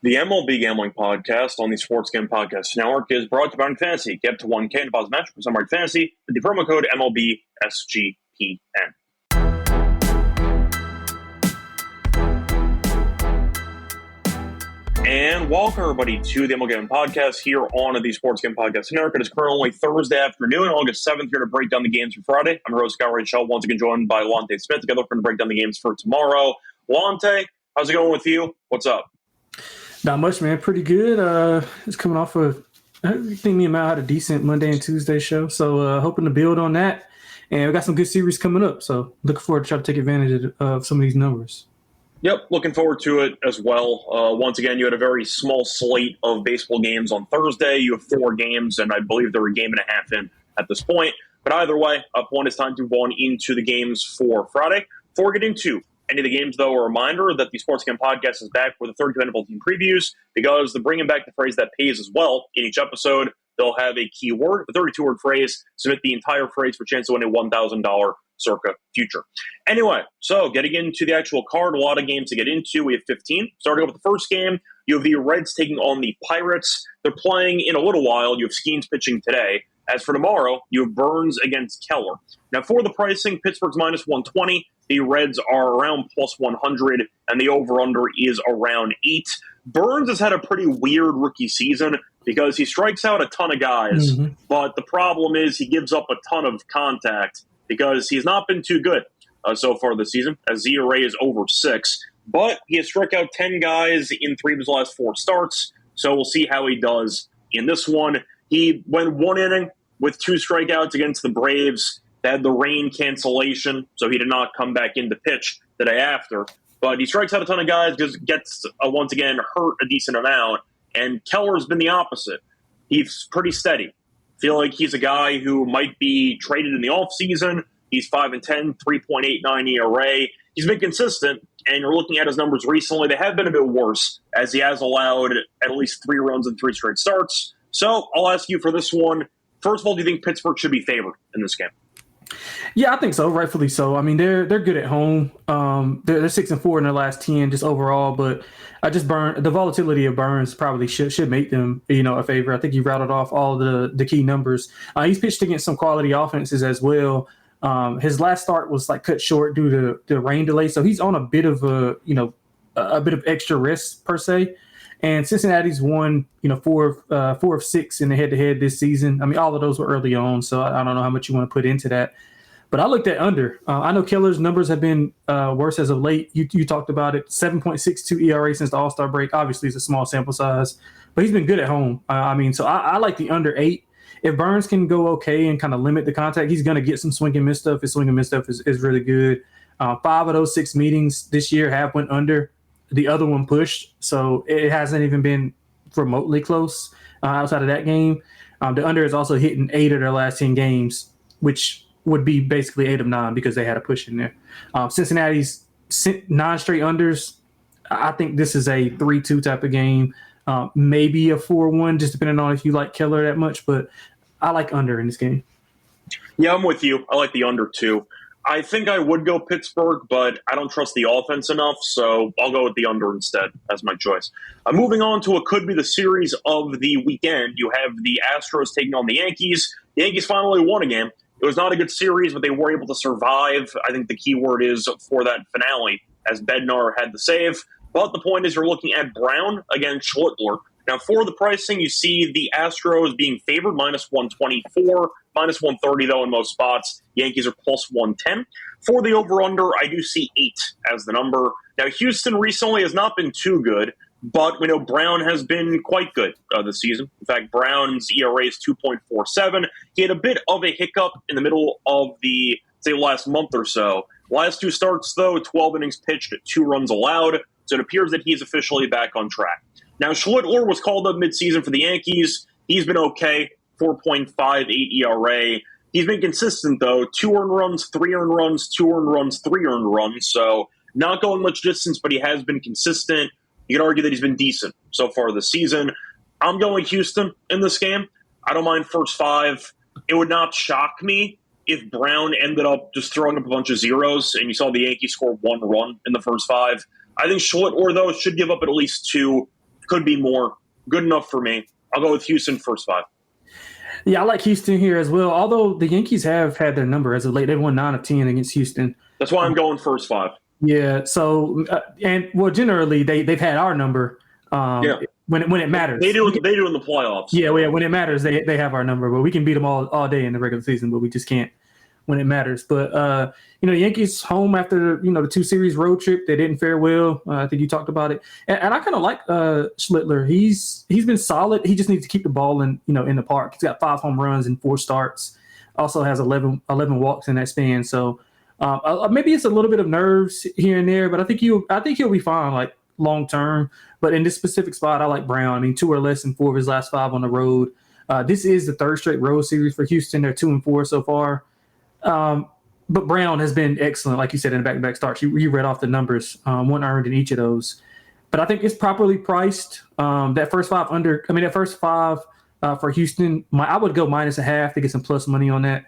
The MLB Gambling Podcast on the Sports Gambling Podcast Network is brought to you by Fantasy. Get up to 1K in deposit match for Summer Fantasy with the promo code MLB SGPN. And welcome, everybody, to the MLB Gambling Podcast here on the Sports Gambling Podcast Network. It is currently Thursday afternoon, August 7th, here to break down the games for Friday. I'm your host, Scott and Lonte, once again joined by Lonte Smith. Together, we're going to break down the games for tomorrow. Lonte, how's it going with you? What's up? Not much, man. Pretty good. It's coming off of, I think me and Mal had a decent Monday and Tuesday show. So hoping to build on that. And we got some good series coming up. So looking forward to try to take advantage of some of these numbers. Yep, looking forward to it as well. Once again, you had a very small slate of baseball games on Thursday. You have 4 games, and I believe they're a game and a half in at this point. But either way, up one, it's time to go on into the games for Friday. Before we get into any of the games, though, a reminder that the Sports Game Podcast is back with the 32 NFL team previews because they're bringing back the phrase that pays as well. In each episode, they'll have a keyword, the 32-word phrase, submit the entire phrase for a chance to win a $1,000 circa future. Anyway, so getting into the actual card, a lot of games to get into. We have 15. Starting with the first game, you have the Reds taking on the Pirates. They're playing in a little while. You have Skeens pitching today. As for tomorrow, you have Burns against Keller. Now, for the pricing, Pittsburgh's minus 120. The Reds are around plus 100, and the over-under is around 8. Burns has had a pretty weird rookie season because he strikes out a ton of guys, but the problem is he gives up a ton of contact because he's not been too good so far this season, as the ERA is over 6. But he has struck out 10 guys in 3 of his last 4 starts, so we'll see how he does in this one. He went 1 inning with 2 strikeouts against the Braves. They had the rain cancellation, so he did not come back in to pitch the day after. But he strikes out a ton of guys, just gets, once again, hurt a decent amount. And Keller's been the opposite. He's pretty steady. Feel like he's a guy who might be traded in the offseason. He's 5-10, 3.89 ERA. He's been consistent, and you're looking at his numbers recently. They have been a bit worse, as he has allowed at least 3 runs in 3 straight starts. So I'll ask you for this one. First of all, do you think Pittsburgh should be favored in this game? Yeah, I think so, rightfully so. I mean, they're good at home. They're 6-4 in their last 10 just overall, but the volatility of Burns probably should make them, a favor. I think you routed off all the key numbers. He's pitched against some quality offenses as well. His last start was cut short due to the rain delay, so he's on a bit of a bit of extra rest per se. And Cincinnati's won, 4 of 6 in the head-to-head this season. I mean, all of those were early on, so I don't know how much you want to put into that. But I looked at under. I know Keller's numbers have been worse as of late. You talked about it, 7.62 ERA since the All-Star break. Obviously, it's a small sample size, but he's been good at home. So I like the under 8. If Burns can go okay and kind of limit the contact, he's going to get some swing and miss stuff. His swing and miss stuff is really good. 5 of those 6 meetings this year have went under. The other one pushed, so it hasn't even been remotely close outside of that game. The under is also hitting 8 of their last 10 games, which would be basically 8 of 9 because they had a push in there. Cincinnati's 9 straight unders. I think this is a 3-2 type of game, maybe a 4-1, just depending on if you like Keller that much. But I like under in this game. Yeah, I'm with you. I like the under too. I think I would go Pittsburgh, but I don't trust the offense enough, so I'll go with the under instead as my choice. Moving on to what could be the series of the weekend, you have the Astros taking on the Yankees. The Yankees finally won a game. It was not a good series, but they were able to survive. I think the key word is for that finale, as Bednar had the save. But the point is you're looking at Brown against Schlittler. Now, for the pricing, you see the Astros being favored, minus 124, minus 130, though, in most spots. Yankees are plus 110. For the over-under, I do see 8 as the number. Now, Houston recently has not been too good, but we know Brown has been quite good this season. In fact, Brown's ERA is 2.47. He had a bit of a hiccup in the middle of the, last month or so. Last 2 starts, though, 12 innings pitched, 2 runs allowed. So it appears that he's officially back on track. Now, Schlittler was called up midseason for the Yankees. He's been okay, 4.58 ERA. He's been consistent, though. 2 earned runs, 3 earned runs, 2 earned runs, 3 earned runs. So not going much distance, but he has been consistent. You can argue that he's been decent so far this season. I'm going Houston in this game. I don't mind first 5. It would not shock me if Brown ended up just throwing up a bunch of zeros and you saw the Yankees score 1 run in the first 5. I think Schlittler, though, should give up at least 2 Could be more. Good enough for me. I'll go with Houston first 5. Yeah, I like Houston here as well. Although the Yankees have had their number as of late. They won 9 of 10 against Houston. That's why I'm going first 5. Yeah. So generally they've had our number. When it matters. They do in the playoffs. Yeah, when it matters, they have our number. But we can beat them all day in the regular season, but we just can't when it matters. But the Yankees home after the 2-series road trip, they didn't fare well. I think you talked about it, and I kind of like Schlittler. He's been solid. He just needs to keep the ball in the park. He's got 5 home runs in 4 starts. Also has 11 walks in that span. So maybe it's a little bit of nerves here and there, but I think he'll be fine like long term. But in this specific spot, I like Brown. I mean, 2 or less in 4 of his last 5 on the road. This is the 3rd straight road series for Houston. They're 2-4 so far. But Brown has been excellent, like you said, in the back-to-back starts. You read off the numbers, 1 earned in each of those. But I think it's properly priced. That first 5 for Houston, I would go -0.5 to get some plus money on that,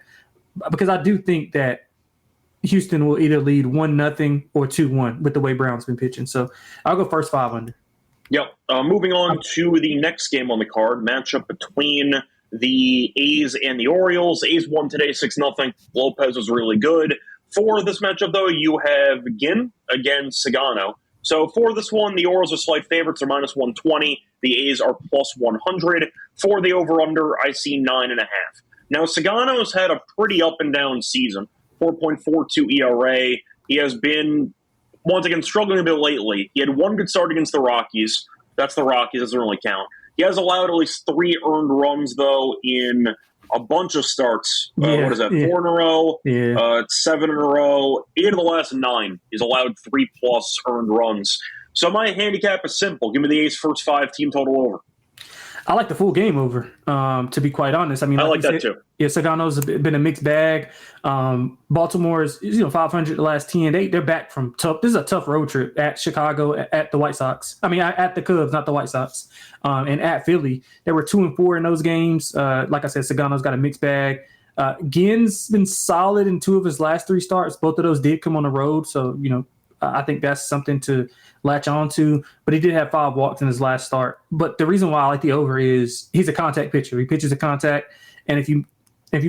because I do think that Houston will either lead 1-0 or 2-1 with the way Brown's been pitching. So I'll go first 5 under. Yep. Moving on to the next game on the card, matchup between the A's and the Orioles. A's won today 6-0. Lopez was really good. For this matchup, though, you have Ginn against Sagano. So for this one, the Orioles are slight favorites. They're -120. The A's are +100. For the over-under, I see 9.5. Now, Sagano's had a pretty up-and-down season. 4.42 ERA. He has been, once again, struggling a bit lately. He had 1 good start against the Rockies. That's the Rockies. Doesn't really count. He has allowed at least 3 earned runs, though, in a bunch of starts. What is that, 4 in a row? 7 in a row. 8 of the last 9. He's allowed 3+ earned runs. So my handicap is simple. Give me the A's first 5, team total over. I like the full game over, to be quite honest. I mean, I like that too. Yeah, Sagano's been a mixed bag. Baltimore's 500 the last 10. They're back from tough. This is a tough road trip at Chicago, at the White Sox. I mean, at the Cubs, not the White Sox, and at Philly. They were 2-4 in those games. Like I said, Sagano's got a mixed bag. Ginn's been solid in 2 of his last 3 starts. Both of those did come on the road, so I think that's something to latch on to, but he did have 5 walks in his last start. But the reason why I like the over is he's a contact pitcher. He pitches a contact, and if you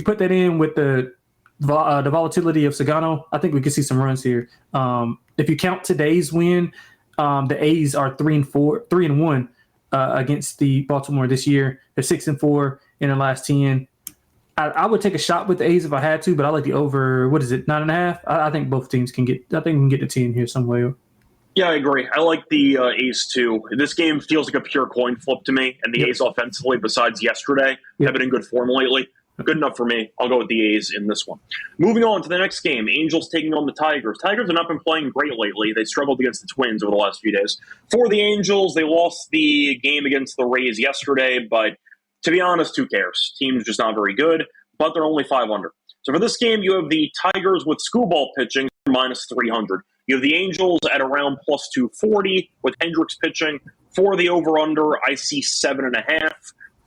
put that in with the volatility of Sagano, I think we could see some runs here. If you count today's win, the A's are 3-1 against the Baltimore this year. They're 6-4 in the last 10. I would take a shot with the A's if I had to, but I like the over. What is it, 9.5? I think both teams can get. I think we can get the 10 here some way. Yeah, I agree. I like the A's too. This game feels like a pure coin flip to me, and the A's offensively, besides yesterday, have been in good form lately. Good enough for me. I'll go with the A's in this one. Moving on to the next game, Angels taking on the Tigers. Tigers have not been playing great lately. They struggled against the Twins over the last few days. For the Angels, they lost the game against the Rays yesterday, but to be honest, who cares? Team's just not very good, but they're only 5 under. So for this game, you have the Tigers with Skubal pitching, -300. You have the Angels at around +240 with Hendricks pitching. For the over-under, I see 7.5.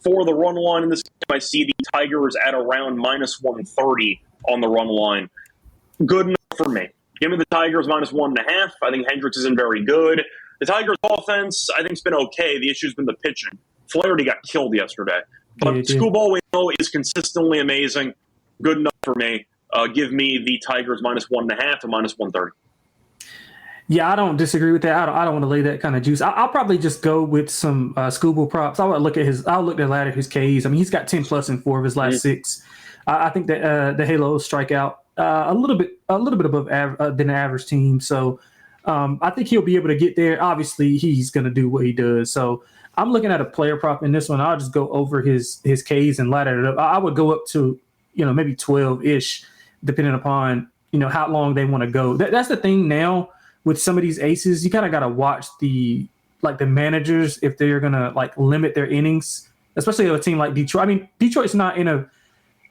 For the run line in this game, I see the Tigers at around -130 on the run line. Good enough for me. Give me the Tigers -1.5. I think Hendricks isn't very good. The Tigers' offense, I think, has been okay. The issue's been the pitching. Flaherty got killed yesterday. But Skubal, we know, is consistently amazing. Good enough for me. Give me the Tigers -1.5 to -130. Yeah, I don't disagree with that. I don't want to lay that kind of juice. I'll probably just go with some Skubal props. I'll look at his Ks. I mean, he's got 10+ in 4 of his last 6. I think that the Halos strike out a little bit above than the average team. So I think he'll be able to get there. Obviously, he's going to do what he does. So I'm looking at a player prop in this one. I'll just go over his Ks and ladder it up. I would go up to maybe 12-ish, depending upon how long they want to go. That's the thing now. With some of these aces, you kind of got to watch the managers if they're going to limit their innings, especially a team like Detroit. I mean, Detroit's not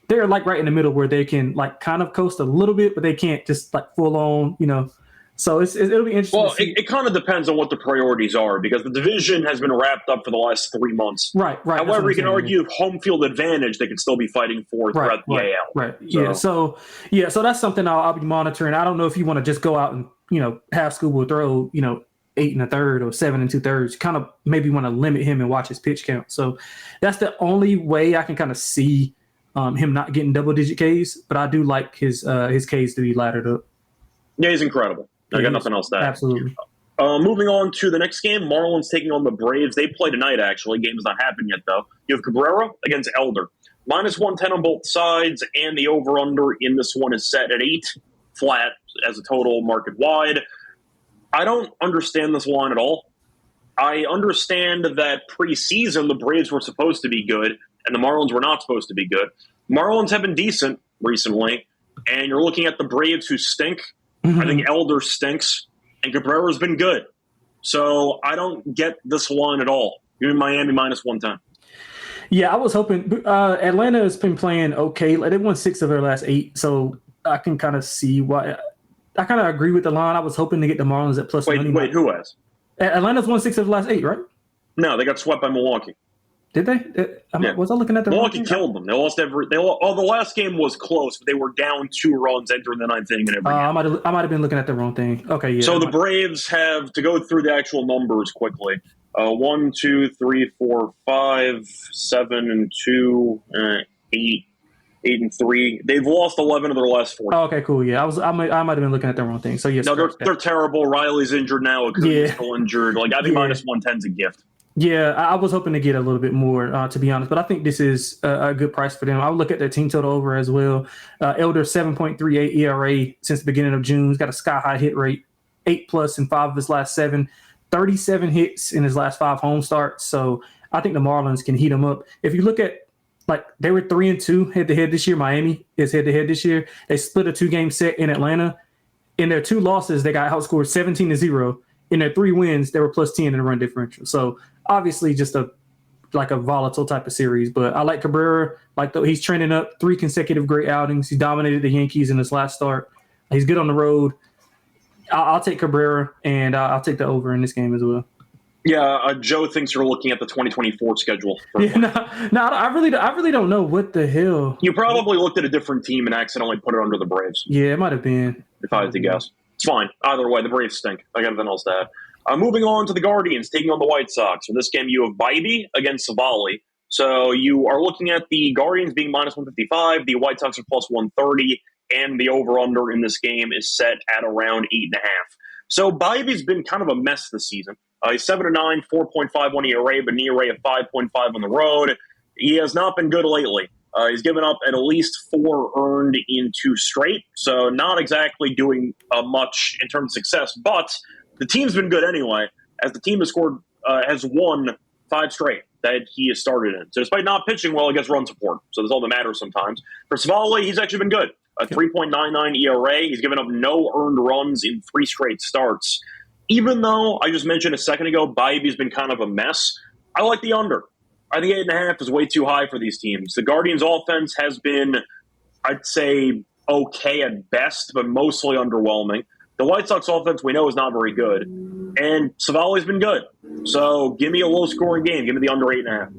they're right in the middle where they can kind of coast a little bit, but they can't just full on, So it'll be interesting. Well, it kind of depends on what the priorities are because the division has been wrapped up for the last 3 months. Right. However, you can argue home field advantage they could still be fighting for throughout the AL. Right. So that's something I'll be monitoring. I don't know if you want to just go out and have Skubal throw 8 1/3 or 7 2/3. Kind of maybe want to limit him and watch his pitch count. So that's the only way I can kind of see him not getting double-digit Ks. But I do like his Ks to be laddered up. Yeah, he's incredible. I got nothing else to add. Absolutely. Moving on to the next game, Marlins taking on the Braves. They play tonight, actually. Game's not happened yet, though. You have Cabrera against Elder. -110 on both sides, and the over-under in this one is set at 8, flat as a total market-wide. I don't understand this line at all. I understand that preseason the Braves were supposed to be good, and the Marlins were not supposed to be good. Marlins have been decent recently, and you're looking at the Braves who stink. I think Elder stinks. And Cabrera's been good. So I don't get this line at all. You're in Miami -110. Yeah, I was hoping Atlanta has been playing okay. Like, they won 6 of their last 8, so I can kind of see why. I kind of agree with the line. I was hoping to get the Marlins at plus money. Wait, who has? Atlanta's won 6 of the last 8, right? No, they got swept by Milwaukee. Did they? Yeah. Was I looking at the Milwaukee killed them. They lost the last game was close, but they were down 2 runs entering the 9th inning and everything. I might have been looking at the wrong thing. Okay, yeah. So the Braves have, to go through the actual numbers quickly, 1, 2, 3, 4, 5, 7 and 2, 8 and 3. They've lost 11 of their last 4. Oh, okay, cool. Yeah, I might have been looking at the wrong thing. So yes, no, they're terrible. Riley's injured now. Acuna's still injured. Like, I think -110's a gift. Yeah, I was hoping to get a little bit more, to be honest, but I think this is a good price for them. I'll look at their team total over as well. Elder 7.38 ERA since the beginning of June. He's got a sky-high hit rate, 8+ in 5 of his last 7, 37 hits in his last 5 home starts. So I think the Marlins can heat them up. If you look at, like, they were 3-2 head-to-head this year. Miami is head-to-head this year. They split a 2-game set in Atlanta. In their 2 losses, they got outscored 17-0. In their 3 wins, they were +10 in the run differential. So obviously just a volatile type of series. But I like Cabrera. He's trending up 3 consecutive great outings. He dominated the Yankees in his last start. He's good on the road. I'll take Cabrera, and I'll take the over in this game as well. Yeah, Joe thinks you're looking at the 2024 schedule. I really don't know what the hell. You probably looked at a different team and accidentally put it under the Braves. Yeah, it might have been. If I had to guess. It's fine. Either way, the Braves stink. I got nothing else to add. Moving on to the Guardians, taking on the White Sox. In this game, you have Bybee against Savali. So you are looking at the Guardians being -155, the White Sox are +130, and the over-under in this game is set at around 8.5. So Bybee's been kind of a mess this season. He's 7-9, 4.51 ERA, but an ERA of 5.5 on the road. He has not been good lately. He's given up at least 4 earned in 2 straight, so not exactly doing much in terms of success. But the team's been good anyway, as the team has won 5 straight that he has started in. So despite not pitching well, he gets run support. So that's all that matters sometimes. For Savali, he's actually been good. A 3.99 ERA. He's given up no earned runs in 3 straight starts. Even though I just mentioned a second ago, Bybee's been kind of a mess, I like the under. I think 8.5 is way too high for these teams. The Guardians' offense has been, I'd say, okay at best, but mostly underwhelming. The White Sox offense we know is not very good. And Savali's been good. So give me a low-scoring game. Give me the under 8.5.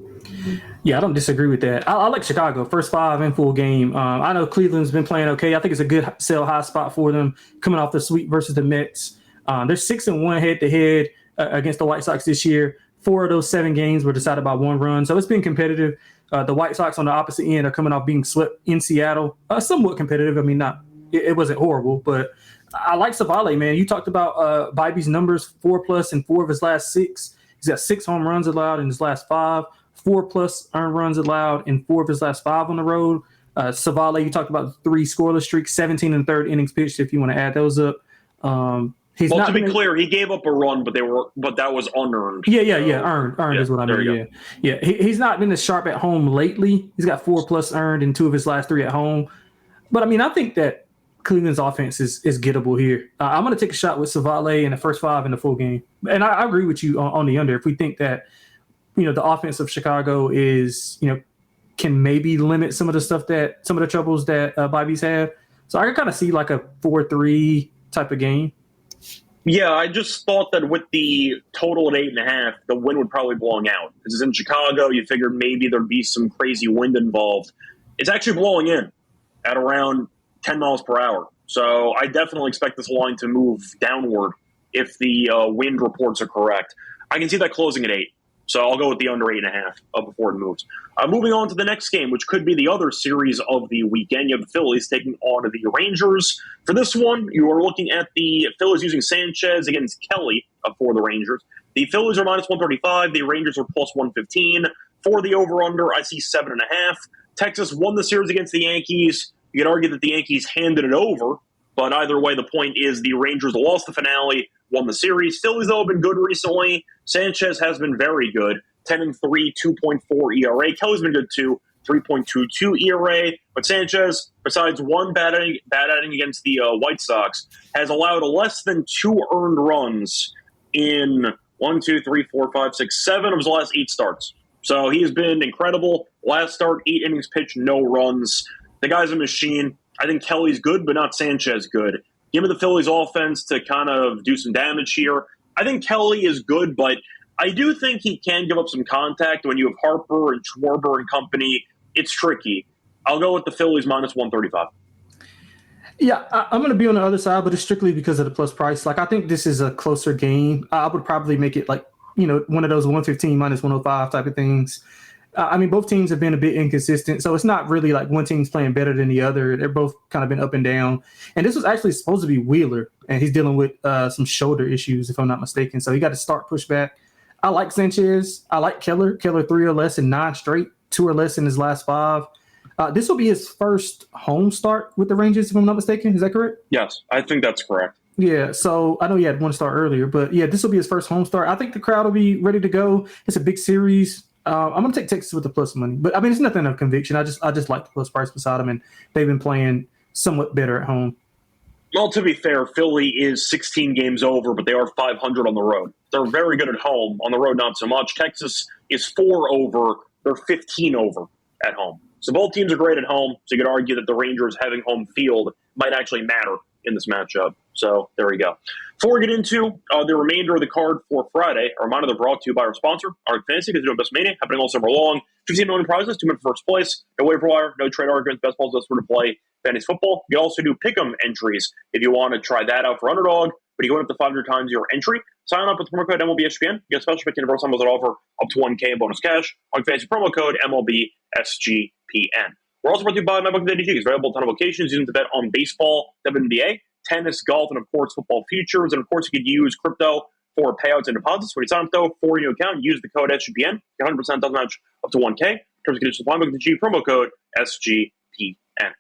Yeah, I don't disagree with that. I like Chicago. First 5 in full game. I know Cleveland's been playing okay. I think it's a good sell-high spot for them coming off the sweep versus the Mets. They're 6-1 head-to-head against the White Sox this year. 4 of those 7 games were decided by 1 run. So it's been competitive. The White Sox on the opposite end are coming off being swept in Seattle. Somewhat competitive. I mean, it wasn't horrible, but I like Savali, man. You talked about Bybee's numbers, 4+ in 4 of his last 6. He's got 6 home runs allowed in his last 5, 4+ earned runs allowed in 4 of his last 5 on the road. Savali, you talked about the 3 scoreless streaks, 17 and third innings pitched, if you want to add those up. To be clear, he gave up a run, but that was unearned. Yeah. Earned is what I mean. Yeah. He's not been as sharp at home lately. He's got 4+ earned in 2 of his last 3 at home. But I mean, I think that Cleveland's offense is gettable here. I'm going to take a shot with Savali in the first 5 in the full game, and I agree with you on the under. If we think that the offense of Chicago is can maybe limit some of the troubles that Bybee's had. So I can kind of see like a 4-3 type of game. Yeah, I just thought that with the total at 8.5, the wind would probably blowing out. This is in Chicago. You figured maybe there'd be some crazy wind involved. It's actually blowing in at around 10 miles per hour. So I definitely expect this line to move downward if the wind reports are correct. I can see that closing at 8. So I'll go with the under 8.5 before it moves. Moving on to the next game, which could be the other series of the weekend. You have the Phillies taking on the Rangers. For this one, you are looking at the Phillies using Sanchez against Kelly for the Rangers. The Phillies are minus 135. The Rangers are plus 115. For the over-under, I see 7.5. Texas won the series against the Yankees. You could argue that the Yankees handed it over, but either way, the point is the Rangers lost the finale, won the series. Phillies, though, have been good recently. Sanchez has been very good, 10-3, 2.4 ERA. Kelly's been good, too, 3.22 ERA. But Sanchez, besides one bad outing against the White Sox, has allowed less than 2 earned runs in 1, 2, 3, 4, 5, 6, 7 of his last 8 starts. So he has been incredible. Last start, 8 innings pitched, no runs. The guy's a machine. I think Kelly's good, but not Sanchez good. Give me the Phillies offense to kind of do some damage here. I think Kelly is good, but I do think he can give up some contact when you have Harper and Schwarber and company. It's tricky. I'll go with the Phillies minus 135. Yeah, I'm going to be on the other side, but it's strictly because of the plus price. Like, I think this is a closer game. I would probably make it like, one of those 115 minus 105 type of things. I mean, both teams have been a bit inconsistent, so it's not really like one team's playing better than the other. They're both kind of been up and down. And this was actually supposed to be Wheeler, and he's dealing with some shoulder issues, if I'm not mistaken. So he got to start pushback. I like Sanchez. I like Keller. Keller 3 or less in 9 straight, 2 or less in his last 5. This will be his first home start with the Rangers, if I'm not mistaken. Is that correct? Yes, I think that's correct. Yeah, so I know he had one start earlier, but yeah, this will be his first home start. I think the crowd will be ready to go. It's a big series. I'm going to take Texas with the plus money, but I mean, it's nothing of conviction. I just like the plus price beside them, and they've been playing somewhat better at home. Well, to be fair, Philly is 16 games over, but they are 500 on the road. They're very good at home. On the road, not so much. Texas is 4 over. They're 15 over at home. So both teams are great at home. So you could argue that the Rangers having home field might actually matter in this matchup. So there we go. Before we get into the remainder of the card for Friday, a reminder they're brought to you by our sponsor, Art Fantasy, because they're doing Best Mania, happening all summer long. 15 million prizes, 2 minutes for first place, no waiver wire, no trade arguments, best balls, best for to play fantasy football. You can also do pick'em entries if you want to try that out for Underdog, but you go up to 500 times your entry. Sign up with promo code MLB SGPN. You get a special pick in the first time that offer up to $1K in bonus cash on fantasy promo code MLB SGPN. We're also brought to you by MyBook.ag. It's available at a ton of locations using to bet on baseball, WNBA, tennis, golf, and of course football futures. And of course you could use crypto for payouts and deposits. When you sign up though for your account, use the code SGPN. 100% doesn't match up to 1K. In terms of conditions, MyBook.ag promo code SGPN.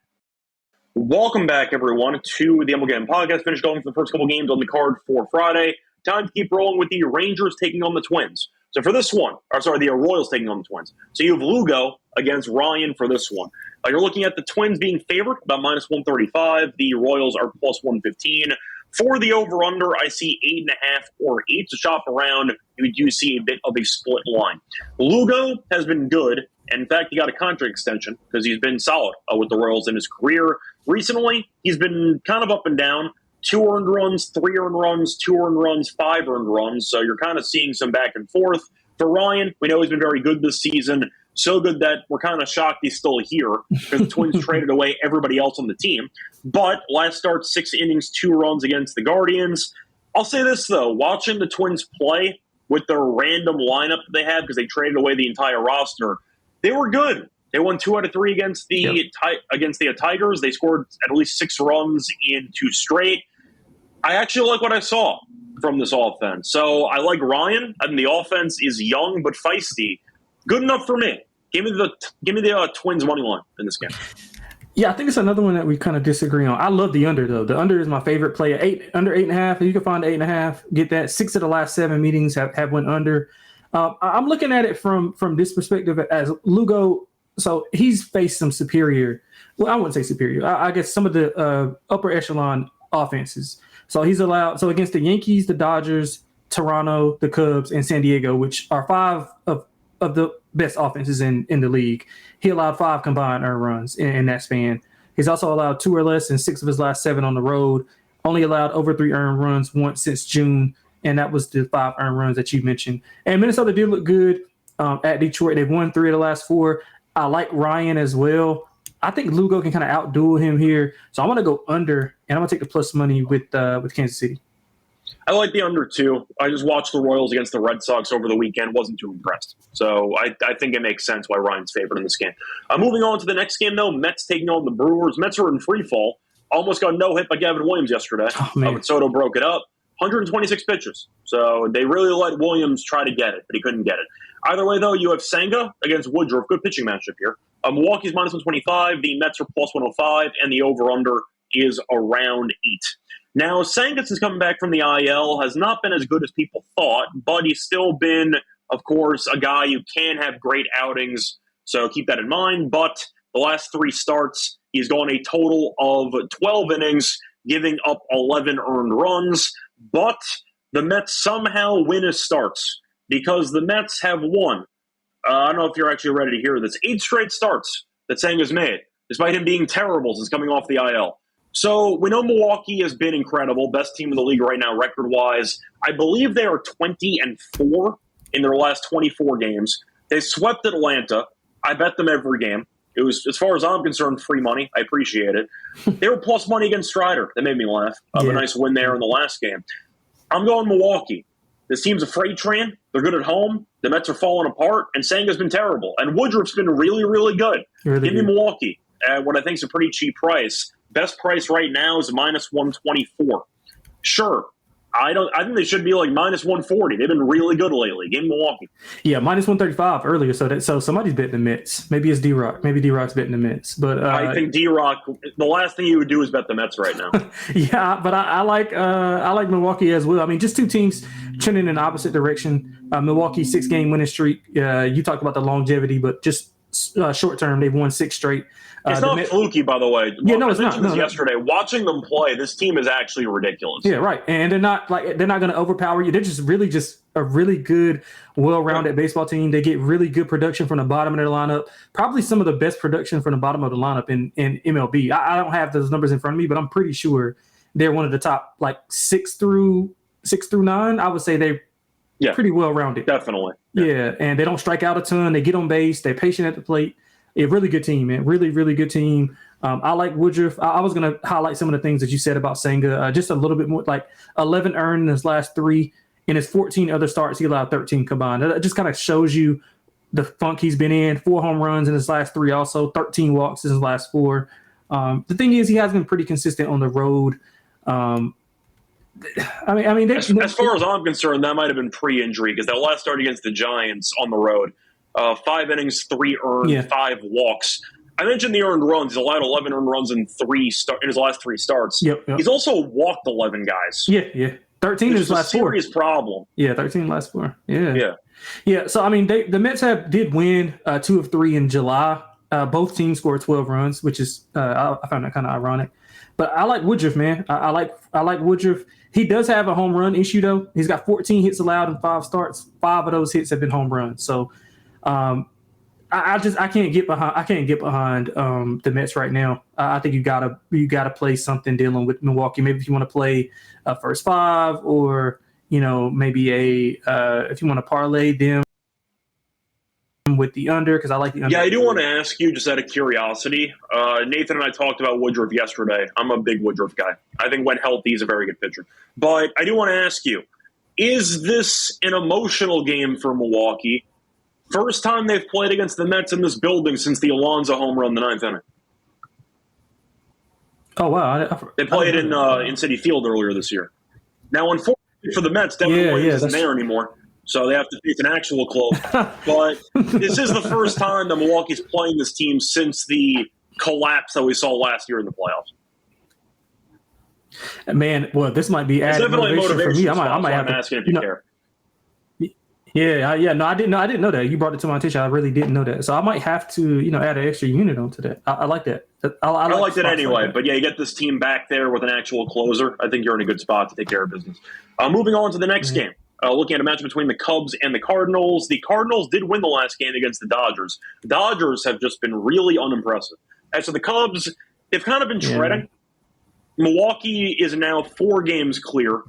Welcome back, everyone, to the MLB Gambling Podcast. Finished going for the first couple games on the card for Friday. Time to keep rolling with the Rangers taking on the Twins. So for this one, the Royals taking on the Twins. So you have Lugo against Ryan for this one. You're looking at the Twins being favored, about minus 135. The Royals are plus 115. For the over-under, I see 8.5 or 8 to shop around. You do see a bit of a split line. Lugo has been good. In fact, he got a contract extension because he's been solid with the Royals in his career. Recently, he's been kind of up and down. 2 earned runs, 3 earned runs, 2 earned runs, 5 earned runs. So you're kind of seeing some back and forth. For Ryan, we know he's been very good this season. So good that we're kind of shocked he's still here because the Twins traded away everybody else on the team. But last start, 6 innings, 2 runs against the Guardians. I'll say this, though. Watching the Twins play with their random lineup that they had because they traded away the entire roster, they were good. They won 2 out of 3 against the Tigers. They scored at least 6 runs in 2 straight. I actually like what I saw from this offense. So I like Ryan. I think the offense is young but feisty. Good enough for me. Give me the Twins money line in this game. Yeah, I think it's another one that we kind of disagree on. I love the under, though. The under is my favorite play. Under 8.5. If you can find 8.5, get that. 6 of the last 7 meetings have went under. I'm looking at it from this perspective as Lugo. So he's faced some superior. Well, I wouldn't say superior. I guess some of the upper echelon offenses. So he's allowed. So against the Yankees, the Dodgers, Toronto, the Cubs, and San Diego, which are 5 of the best offenses in the league, he allowed 5 combined earned runs in that span. He's also allowed 2 or less in 6 of his last 7 on the road. Only allowed over 3 earned runs once since June, and that was the 5 earned runs that you mentioned. And Minnesota did look good at Detroit. They've won 3 of the last 4. I like Ryan as well. I think Lugo can kind of outduel him here. So I'm going to go under, and I'm going to take the plus money with Kansas City. I like the under 2. I just watched the Royals against the Red Sox over the weekend. Wasn't too impressed. So I think it makes sense why Ryan's favored in this game. Moving on to the next game, though, Mets taking on the Brewers. Mets are in free fall. Almost got no hit by Gavin Williams yesterday. But Soto broke it up. 126 pitches. So they really let Williams try to get it, but he couldn't get it. Either way, though, you have Senga against Woodruff. Good pitching matchup here. Milwaukee's minus 125. The Mets are plus 105, and the over-under is around 8. Now, Senga, since coming back from the IL, has not been as good as people thought, but he's still been, of course, a guy who can have great outings, so keep that in mind. But the last 3 starts, he's gone a total of 12 innings, giving up 11 earned runs. But the Mets somehow win his starts because the Mets have won. I don't know if you're actually ready to hear this. 8 straight starts that Senga's made, despite him being terrible since coming off the IL. So we know Milwaukee has been incredible, best team in the league right now record-wise. I believe they are 20-4 in their last 24 games. They swept Atlanta. I bet them every game. It was, as far as I'm concerned, free money. I appreciate it. They were plus money against Strider. That made me laugh. A nice win there in the last game. I'm going Milwaukee. This team's a freight train. They're good at home. The Mets are falling apart, and Senga's been terrible. And Woodruff's been really, really good. Give me Milwaukee at what I think is a pretty cheap price. Best price right now is minus 124. Sure. I think they should be like minus 140. They've been really good lately. Game Milwaukee. Yeah, minus 135 earlier. So somebody's betting the Mets. Maybe it's D-Rock. Maybe D-Rock's betting the Mets. But I think D-Rock. The last thing he would do is bet the Mets right now. Yeah, but I like Milwaukee as well. I mean, just two teams trending in the opposite direction. Milwaukee 6-game winning streak. You talked about the longevity, but just short term, they've won 6 straight. It's not fluky, by the way. Yeah, no, it's not. No, yesterday, watching them play, this team is actually ridiculous. Yeah, right. And they're not going to overpower you. They're just a really good, well-rounded baseball team. They get really good production from the bottom of their lineup. Probably some of the best production from the bottom of the lineup in MLB. I don't have those numbers in front of me, but I'm pretty sure they're one of the top 6 through 9. I would say they're pretty well-rounded. Definitely. Yeah, and they don't strike out a ton. They get on base. They're patient at the plate. A really good team, man. Really, really good team. I like Woodruff. I was going to highlight some of the things that you said about Senga. Just a little bit more, 11 earned in his last 3. In his 14 other starts, he allowed 13 combined. That just kind of shows you the funk he's been in. 4 home runs in his last 3 also. 13 walks in his last 4. The thing is, he has been pretty consistent on the road. I mean, as far as I'm concerned, that might have been pre-injury because that last start against the Giants on the road, 5 innings, 3 earned, 5 walks. I mentioned the earned runs. He's allowed 11 earned runs in his last 3 starts. Yep. He's also walked 11 guys. Yeah. 13 in his last 4. Serious problem. Yeah, 13 last 4. Yeah. So I mean, the Mets did win 2 of 3 in July. Both teams scored 12 runs, which is I found that kind of ironic. But I like Woodruff, man. I like Woodruff. He does have a home run issue though. He's got 14 hits allowed in 5 starts. 5 of those hits have been home runs. So I can't get behind the Mets right now. I think you gotta play something dealing with Milwaukee. Maybe if you want to play a first 5 or maybe if you want to parlay them with the under, because I like the under. Yeah, I do want to ask you, just out of curiosity, Nathan and I talked about Woodruff yesterday. I'm a big Woodruff guy. I think when healthy, he's a very good pitcher. But I do want to ask you, is this an emotional game for Milwaukee? First time they've played against the Mets in this building since the Alonso home run in the 9th inning. Oh, wow. They played in Citi Field earlier this year. Now, unfortunately for the Mets, Devin Williams isn't there anymore. So they have to face an actual close. But this is the first time that Milwaukee's playing this team since the collapse that we saw last year in the playoffs. Man, well, this might be added motivation for me. I might have to. Asking if you care. No, I didn't know that. You brought it to my attention. I really didn't know that. So I might have to, add an extra unit onto that. I like that. I like that anyway. But yeah, you get this team back there with an actual closer. I think you're in a good spot to take care of business. Moving on to the next game. Looking at a match between the Cubs and the Cardinals. The Cardinals did win the last game against the Dodgers. The Dodgers have just been really unimpressive. As for the Cubs, they've kind of been treading. Milwaukee is now 4 games clear.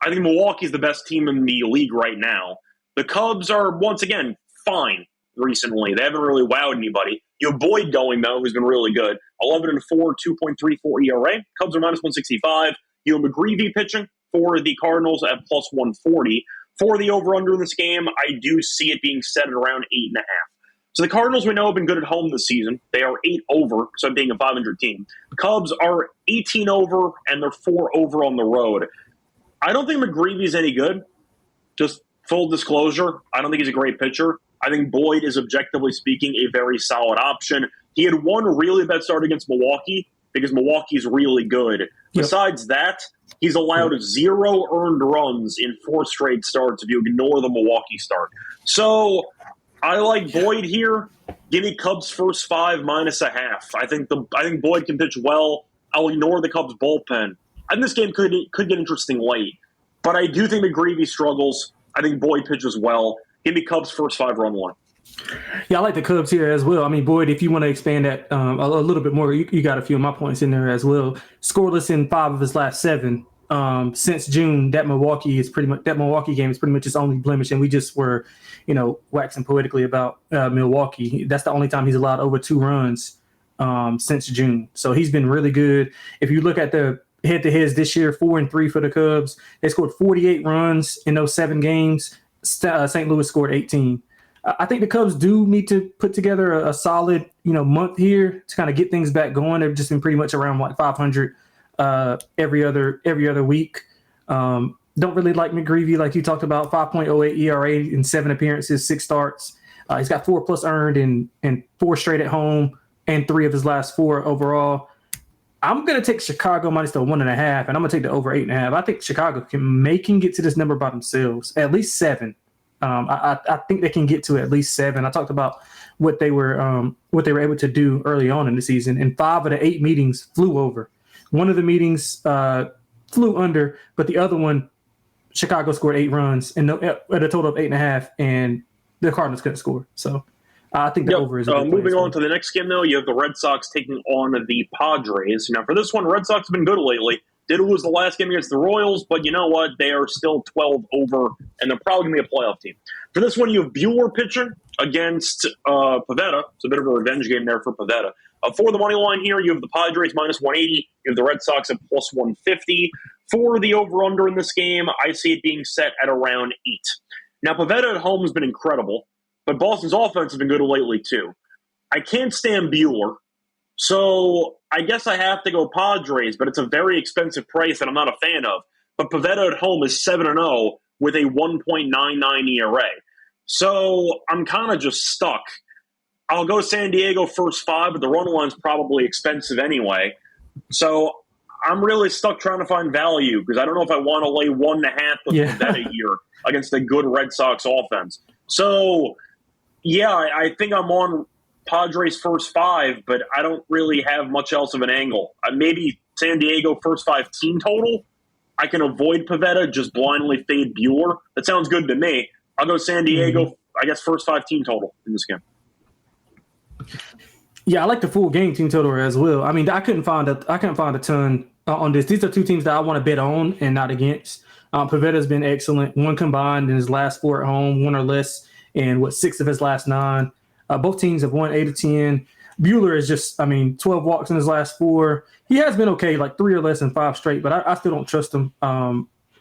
I think Milwaukee's the best team in the league right now. The Cubs are, once again, fine recently. They haven't really wowed anybody. You have Boyd going, though, who's been really good. 11-4, 2.34 ERA. Cubs are minus 165. You have McGreevy pitching, for the Cardinals at plus 140. For the over-under in this game, I do see it being set at around 8.5. So the Cardinals, we know, have been good at home this season. They are 8 over, so being a 500 team. The Cubs are 18 over, and they're 4 over on the road. I don't think McGreevy's any good. Just full disclosure, I don't think he's a great pitcher. I think Boyd is, objectively speaking, a very solid option. He had one really bad start against Milwaukee because Milwaukee's really good. Yep. Besides that, he's allowed 0 earned runs in 4 straight starts if you ignore the Milwaukee start. So I like Boyd here. Give me Cubs first 5 -0.5. I think Boyd can pitch well. I'll ignore the Cubs bullpen. I think this game could get interesting late. But I do think McGreevy struggles. I think Boyd pitches well. Give me Cubs first 5 run one. Yeah, I like the Cubs here as well. I mean, Boyd, if you want to expand that a little bit more, you got a few of my points in there as well. Scoreless in 5 of his last 7. Since June, that Milwaukee game is pretty much his only blemish, and we just were, waxing poetically about Milwaukee. That's the only time he's allowed over 2 runs since June. So he's been really good. If you look at the head-to-heads this year, 4-3 for the Cubs. They scored 48 runs in those 7 games. St. Louis scored 18. I think the Cubs do need to put together a solid, month here to kind of get things back going. They've just been pretty much around like 500 every other week. Don't really like McGreevy, like you talked about. 5.08 ERA in 7 appearances, 6 starts. He's got 4+ earned in 4 straight at home and 3 of his last 4 overall. I'm going to take Chicago minus the 1.5, and I'm going to take the over 8.5. I think Chicago can get to this number by themselves, at least 7. I think they can get to at least 7. I talked about what they were able to do early on in the season, and 5 of the 8 meetings flew over. One of the meetings flew under, but the other one, Chicago scored 8 runs and at a total of 8.5, and the Cardinals couldn't score. So I think the over is moving on to the next game, though, you have the Red Sox taking on the Padres. Now, for this one, Red Sox have been good lately. Did lose the last game against the Royals, but you know what? They are still 12 over, and they're probably going to be a playoff team. For this one, you have Buehler pitching against Pivetta. It's a bit of a revenge game there for Pivetta. For the money line here, you have the Padres minus 180. You have the Red Sox at plus 150. For the over-under in this game, I see it being set at around 8. Now, Pivetta at home has been incredible, but Boston's offense has been good lately, too. I can't stand Buehler, so I guess I have to go Padres, but it's a very expensive price that I'm not a fan of. But Pivetta at home is 7-0 with a 1.99 ERA. So I'm kind of just stuck. I'll go San Diego first 5, but the run line's probably expensive anyway. So I'm really stuck trying to find value because I don't know if I want to lay 1.5 with Pivetta here against a good Red Sox offense. So, I think I'm on Padres first 5, but I don't really have much else of an angle. Maybe San Diego first 5 team total. I can avoid Pivetta, just blindly fade Buehler. That sounds good to me. I'll go San Diego, I guess, first 5 team total in this game. Yeah, I like the full game team total as well. I mean, I couldn't find a ton on this. These are 2 teams that I want to bet on and not against. Pivetta's been excellent. 1 combined in his last 4 at home, 1 or less in 6 of his last 9. Both teams have won 8 of 10. Buehler is just, 12 walks in his last 4. He has been okay, like 3 or less in 5 straight, but I still don't trust him.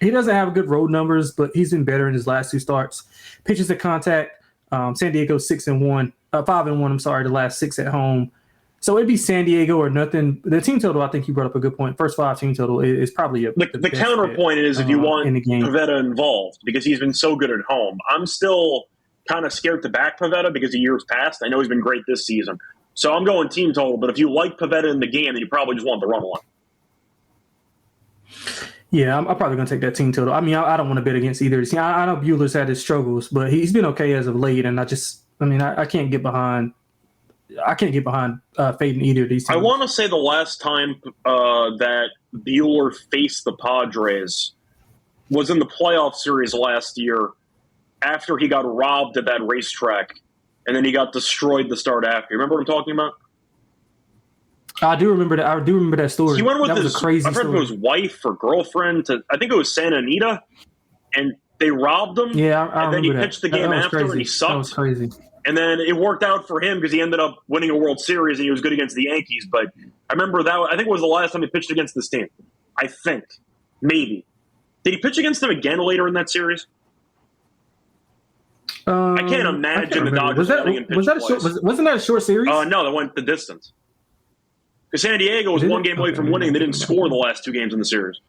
He doesn't have good road numbers, but he's been better in his last 2 starts. Pitches to contact, San Diego 5-1. The last 6 at home. So it'd be San Diego or nothing. The team total, I think you brought up a good point. First 5 team total is probably the counterpoint is if you want Pivetta involved because he's been so good at home. I'm still kind of scared to back Pivetta because of years past. I know he's been great this season. So I'm going team total, but if you like Pivetta in the game, then you probably just want the run line. Yeah, I'm probably going to take that team total. I don't want to bet against either. See, I know Buehler's had his struggles, but he's been okay as of late, and I can't get behind fading either of these teams. I want to say the last time that Buehler faced the Padres was in the playoff series last year after he got robbed at that racetrack, and then he got destroyed the start after. You remember what I'm talking about? I do remember that. I do remember that story. He went with his wife or girlfriend to, I think it was Santa Anita, and they robbed him. Yeah, and then he pitched the game after, and he sucked. That was crazy. And then it worked out for him because he ended up winning a World Series, and he was good against the Yankees. But I remember that. I think it was the last time he pitched against this team. I think. Maybe. Did he pitch against them again later in that series? I can't imagine the Dodgers winning and pitching twice. Wasn't that a short series? No, that went the distance. Because San Diego was one game away from winning. They didn't score the last 2 games in the series.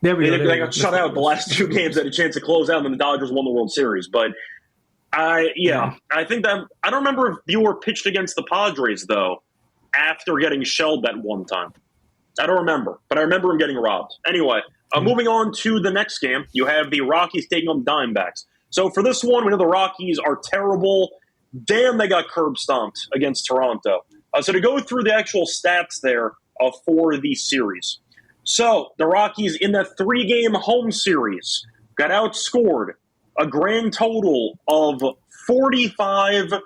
There we go. They got shut out the last 2 games. They had a chance to close out, and then the Dodgers won the World Series. But I think that I don't remember if Buehler pitched against the Padres though after getting shelled that one time. I don't remember, but I remember him getting robbed. Anyway, moving on to the next game, you have the Rockies taking on the Diamondbacks. So for this one, we know the Rockies are terrible. Damn, they got curb stomped against Toronto. So to go through the actual stats there for the series. So the Rockies in that 3-game home series got outscored a grand total of 45-6.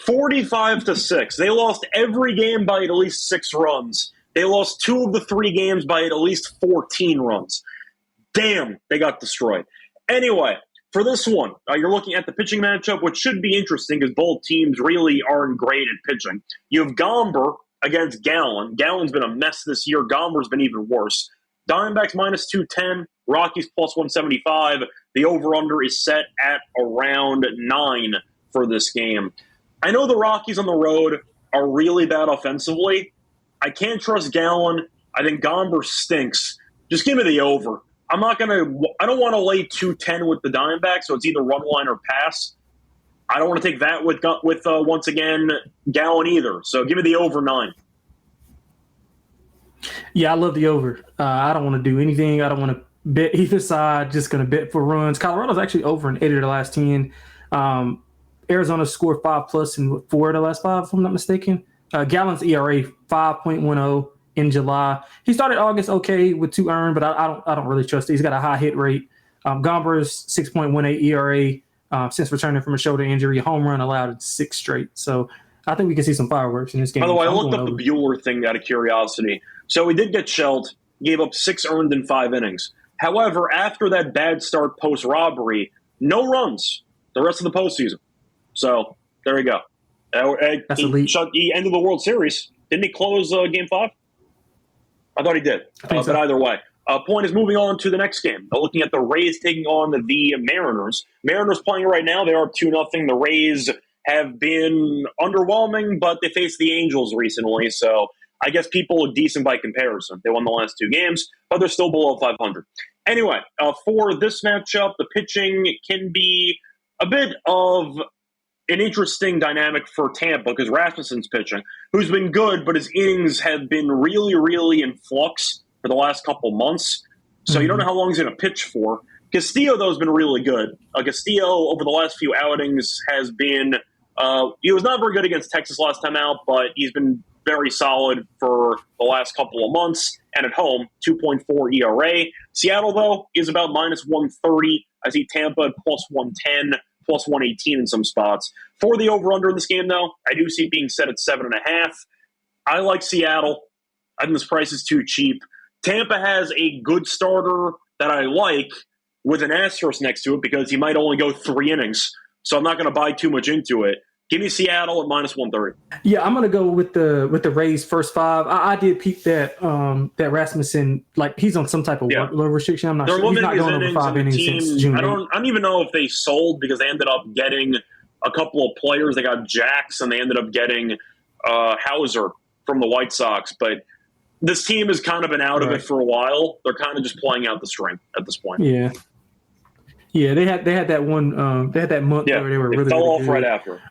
45-6. They lost every game by at least 6 runs. They lost 2 of the 3 games by at least 14 runs. Damn, they got destroyed. Anyway, for this one, you're looking at the pitching matchup, which should be interesting because both teams really aren't great at pitching. You have Gomber against Gallen. Gallen's been a mess this year. Gomber's been even worse. Diamondbacks minus 210, Rockies plus 175. The over-under is set at around 9 for this game. I know the Rockies on the road are really bad offensively. I can't trust Gallen. I think Gomber stinks. Just give me the over. I don't want to lay 210 with the Diamondbacks, so it's either run line or pass. I don't want to take that with once again, Gallen either. So give me the over 9. Yeah, I love the over. I don't want to do anything. I don't want to bet either side. Just going to bet for runs. Colorado's actually over in 8 of the last 10. Arizona scored 5+ in 4 of the last 5, if I'm not mistaken. Gallen's ERA 5.10 in July. He started August okay with 2 earned, but I don't really trust it. He's got a high hit rate. Gomber's 6.18 ERA since returning from a shoulder injury. Home run allowed in 6 straight. So I think we can see some fireworks in this game. By the way, I looked up over. the Buehler thing out of curiosity. So he did get shelled, gave up 6 earned in 5 innings. However, after that bad start post-robbery, no runs the rest of the postseason. So there you go. That's elite. He ended the World Series. Didn't he close Game 5? I thought he did. But either way. Point is moving on to the next game. Looking at the Rays taking on the Mariners. Mariners playing right now. They are 2-0. The Rays have been underwhelming, but they faced the Angels recently. So I guess people look decent by comparison. They won the last 2 games, but they're still below 500. Anyway, for this matchup, the pitching can be a bit of an interesting dynamic for Tampa because Rasmussen's pitching, who's been good, but his innings have been really, really in flux for the last couple months. So you don't know how long he's going to pitch for. Castillo, though, has been really good. Castillo, over the last few outings, has been he was not very good against Texas last time out, but he's been very solid for the last couple of months. And at home, 2.4 ERA. Seattle, though, is about minus 130. I see Tampa at plus 110. Plus 118 in some spots. For the over-under in this game, though, I do see it being set at 7.5. I like Seattle. I think this price is too cheap. Tampa has a good starter that I like with an asterisk next to it because he might only go 3 innings. So I'm not going to buy too much into it. Give me Seattle at minus 130. Yeah, I'm going to go with the Rays first 5. I did peep that Rasmussen, like he's on some type of workload restriction. I'm not sure. He's not going over 5 innings since June. I don't even know if they sold because they ended up getting a couple of players. They got Jax and they ended up getting Hauser from the White Sox. But this team has kind of been out of it for a while. They're kind of just playing out the string at this point. Yeah. Yeah, they had that one. They had that month where they were really fell really off good. right after.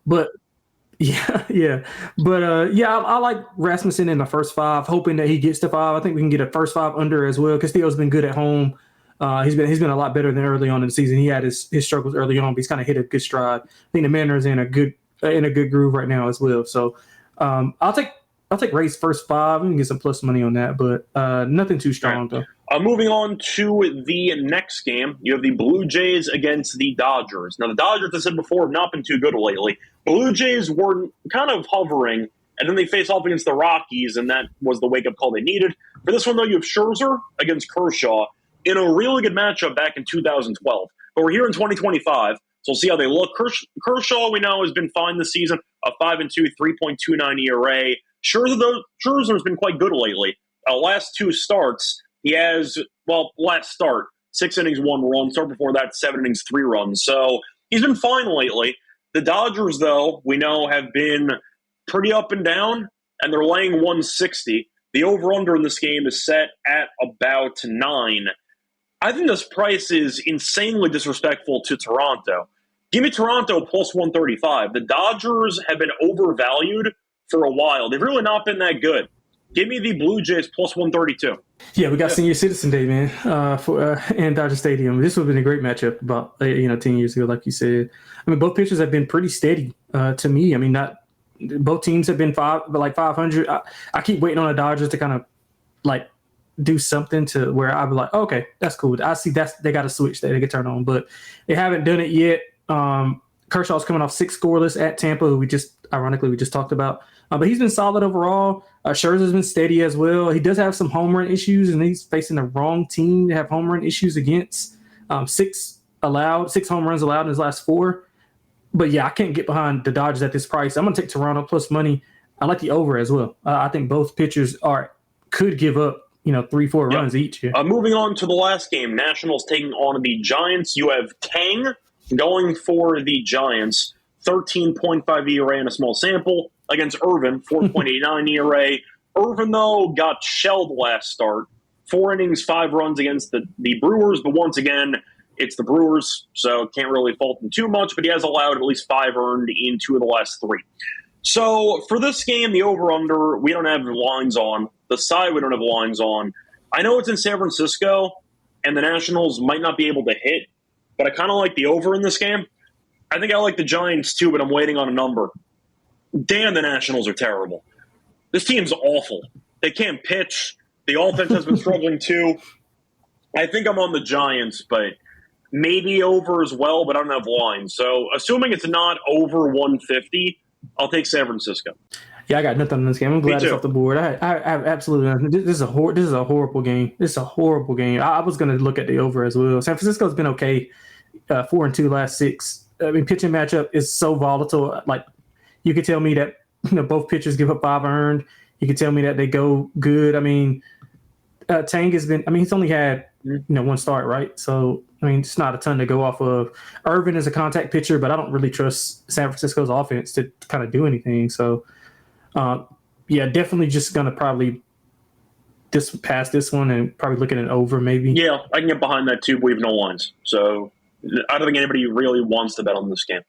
But I like Rasmussen in the first 5, hoping that he gets to 5. I think we can get a first 5 under as well. Castillo's been good at home. He's been a lot better than early on in the season. He had his struggles early on, but he's kind of hit a good stride. I think the Mariners in a good groove right now as well. So I'll take Rays first 5 and get some plus money on that, but nothing too strong though. Moving on to the next game, you have the Blue Jays against the Dodgers. Now, the Dodgers, as I said before, have not been too good lately. Blue Jays were kind of hovering, and then they faced off against the Rockies, and that was the wake-up call they needed. For this one, though, you have Scherzer against Kershaw in a really good matchup back in 2012. But we're here in 2025, so we'll see how they look. Kershaw, we know, has been fine this season, a 5-2, 3.29 ERA. Scherzer's been quite good lately. last two starts, he has, last start, 6 innings, 1 run. Start before that, 7 innings, 3 runs. So he's been fine lately. The Dodgers, though, we know have been pretty up and down, and they're laying 160. The over-under in this game is set at about 9. I think this price is insanely disrespectful to Toronto. Give me Toronto plus 135. The Dodgers have been overvalued for a while. They've really not been that good. Give me the Blue Jays plus 132. Yeah, we got Senior Citizen Day, man, in Dodger Stadium. This would have been a great matchup about 10 years ago, like you said. I mean, both pitchers have been pretty steady to me. I mean, not both teams have been 500. I keep waiting on the Dodgers to kind of like do something to where I'll be like, okay, that's cool. I see they got a switch that they can turn on, but they haven't done it yet. Kershaw's coming off 6 scoreless at Tampa, who we just talked about. But he's been solid overall. Scherzer's been steady as well. He does have some home run issues, and he's facing the wrong team to have home run issues against. 6 home runs allowed in his last 4. But yeah, I can't get behind the Dodgers at this price. I'm going to take Toronto plus money. I like the over as well. I think both pitchers could give up 3-4 runs each. Yeah. Moving on to the last game, Nationals taking on the Giants. You have Tang going for the Giants, 13.5 ERA in a small sample against Irvin, 4.89 ERA. Irvin, though, got shelled last start. 4 innings, 5 runs against the Brewers, but once again, it's the Brewers, so can't really fault him too much, but he has allowed at least 5 earned in 2 of the last 3. So for this game, the over-under, we don't have lines on. The side, we don't have lines on. I know it's in San Francisco, and the Nationals might not be able to hit, but I kind of like the over in this game. I think I like the Giants too, but I'm waiting on a number. Damn, the Nationals are terrible. This team's awful. They can't pitch. The offense has been struggling too. I think I'm on the Giants, but maybe over as well, but I don't have lines. So assuming it's not over 150, I'll take San Francisco. Yeah, I got nothing on this game. I'm glad it's off the board. I absolutely nothing. This is a horrible game. This is a horrible game. I was going to look at the over as well. San Francisco's been okay, 4-2 last 6. I mean, pitching matchup is so volatile. Like, you could tell me that both pitchers give up 5 earned. You could tell me that they go good. I mean, Tang has been. I mean, he's only had 1 start, right? So I mean, it's not a ton to go off of. Irvin is a contact pitcher, but I don't really trust San Francisco's offense to kind of do anything. So. Yeah, definitely just going to probably pass this one and probably looking at over maybe. Yeah, I can get behind that too, but we have no lines. So I don't think anybody really wants to bet on this game.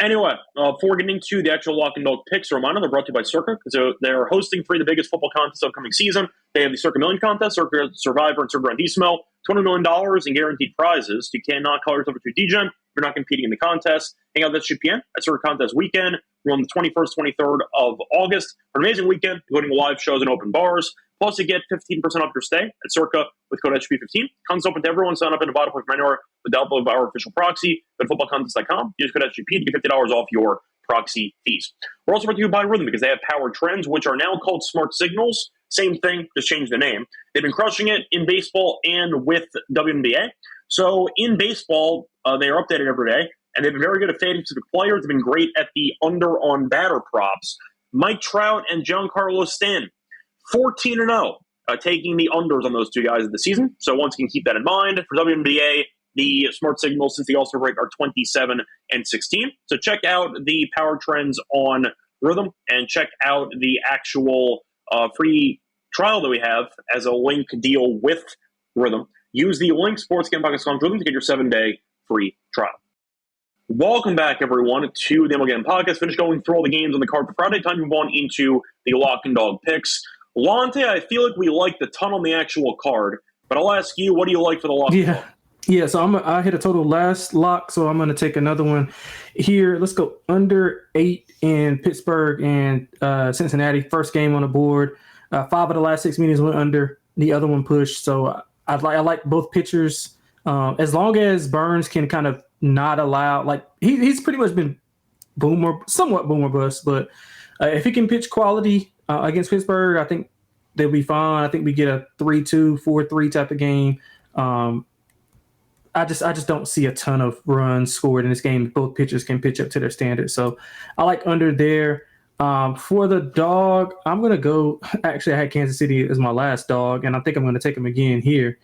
Anyway, before getting into the actual lock and dog picks, a reminder, they're brought to you by Circa. So they're hosting 3 of the biggest football contests upcoming season. They have the Circa Million Contest, Circa Survivor, and Circa Grandissimo. $20 million in guaranteed prizes. You cannot call yourself a true DGen if you're not competing in the contest. Hang out at SGPN at Circa Contest Weekend. We're on the 21st, 23rd of August for an amazing weekend, including live shows and open bars. Plus, you get 15% off your stay at Circa with code SGP15. Contest open to everyone. Sign up in the bottom of anywhere with the help of our official proxy. Go to footballcontest.com. Use code SGP to get $50 off your proxy fees. We're also brought to you by Rhythm because they have Power Trends, which are now called Smart Signals. Same thing, just change the name. They've been crushing it in baseball and with WNBA. So in baseball, they are updated every day, and they've been very good at fading specific players. They've been great at the under on batter props. Mike Trout and Giancarlo Stanton, 14-0, taking the unders on those 2 guys of the season. So once you can keep that in mind, for WNBA, the Smart Signals since the All-Star break are 27-16. So check out the Power Trends on Rhythm and check out the actual free trial that we have as a link deal with Rhythm. Use the link sportsgamepodcast.com Rhythm to get your 7-day free trial. Welcome back, everyone, to the MLB Gambling Podcast. Finished going through all the games on the card for Friday. Time to move on into the lock and dog picks. Lonte, I feel like we liked a ton on the actual card, but I'll ask you, what do you like for the lock and dog? Yeah, so I hit a total last lock, so I'm going to take another one here. Let's go under 8 in Pittsburgh and Cincinnati. First game on the board. 5 of the last 6 meetings went under. The other one pushed. So I like both pitchers. As long as Burns can kind of not allow, like he's pretty much been somewhat boomer bust, but if he can pitch quality against Pittsburgh, I think they'll be fine. I think we get a 3-2, 4-3 type of game. I just don't see a ton of runs scored in this game. Both pitchers can pitch up to their standards. So I like under there. For the dog, I'm going to go. Actually, I had Kansas City as my last dog, and I think I'm going to take them again here.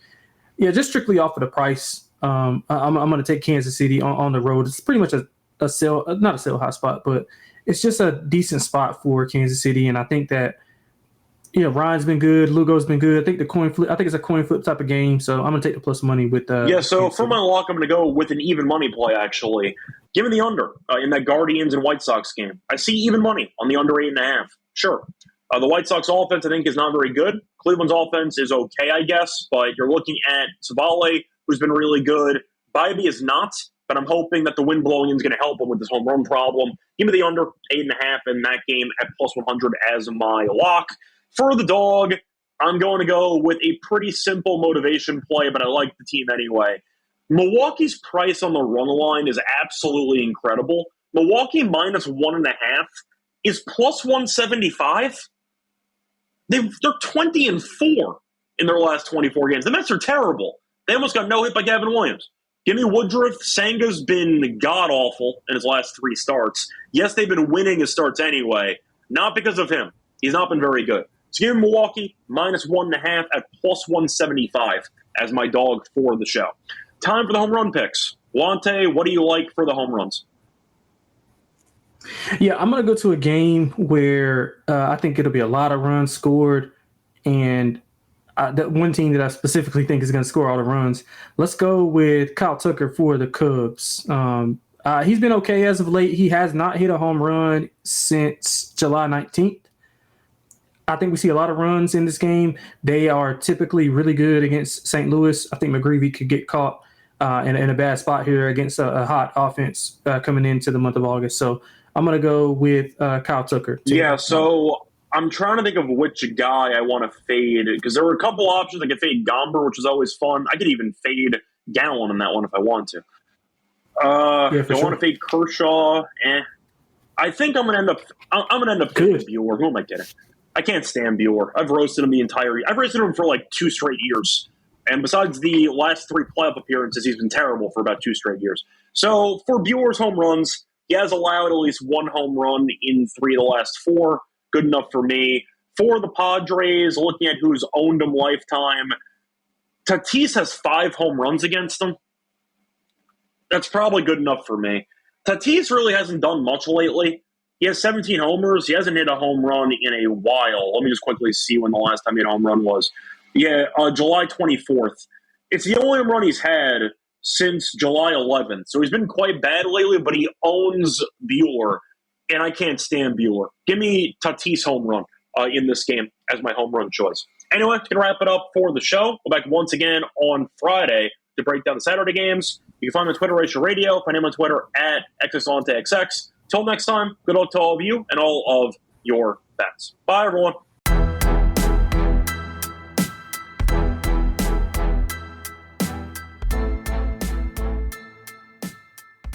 Yeah, just strictly off of the price. I'm going to take Kansas City on the road. It's pretty much a sell, not a sell high spot, but it's just a decent spot for Kansas City. And I think that, Ryan's been good. Lugo's been good. I think I think it's a coin flip type of game. So I'm going to take the plus money with so for my lock, I'm going to go with an even money play, actually. Give me the under in that Guardians and White Sox game. I see even money on the under 8.5. Sure. The White Sox offense, I think, is not very good. Cleveland's offense is okay, I guess, but you're looking at Savale, who's been really good. Bybee is not, but I'm hoping that the wind blowing in is going to help him with this home run problem. Give me the under 8.5 in that game at plus 100 as my lock. For the dog, I'm going to go with a pretty simple motivation play, but I like the team anyway. Milwaukee's price on the run line is absolutely incredible. Milwaukee minus 1.5 is plus 175. They're 20-4 in their last 24 games. The Mets are terrible. They almost got no hit by Gavin Williams. Give me Woodruff. Sanga's been god-awful in his last 3 starts. Yes, they've been winning his starts anyway. Not because of him. He's not been very good. So give me Milwaukee minus 1.5 at plus 175 as my dog for the show. Time for the home run picks. Lonte, what do you like for the home runs? Yeah, I'm going to go to a game where I think it'll be a lot of runs scored, and that one team that I specifically think is going to score all the runs. Let's go with Kyle Tucker for the Cubs. He's been okay as of late. He has not hit a home run since July 19th. I think we see a lot of runs in this game. They are typically really good against St. Louis. I think McGreevy could get caught in a bad spot here against a hot offense coming into the month of August. So I'm going to go with Kyle Tucker. Yeah, so I'm trying to think of which guy I want to fade because there were a couple options. I could fade Gomber, which is always fun. I could even fade Gallen in that one if I want to. I want to fade Kershaw. I think I'm going to end up fading Bueller. Who am I kidding? I can't stand Bueller. I've roasted him I've roasted him for like 2 straight years. And besides the last 3 playoff appearances, he's been terrible for about 2 straight years. So for Bueller's home runs, he has allowed at least 1 home run in 3 of the last 4. Good enough for me. For the Padres, looking at who's owned him lifetime, Tatis has 5 home runs against him. That's probably good enough for me. Tatis really hasn't done much lately. He has 17 homers. He hasn't hit a home run in a while. Let me just quickly see when the last time he hit a home run was. Yeah, July 24th. It's the only home run he's had since July 11th. So he's been quite bad lately, but he owns Bueller, and I can't stand Bueller. Give me Tatis home run in this game as my home run choice. Anyway, going to wrap it up for the show. We'll be back once again on Friday to break down the Saturday games. You can find me on Twitter, Rachel Radio. Find him on Twitter at XXLonteXX. Till next time, good luck to all of you and all of your bets. Bye, everyone.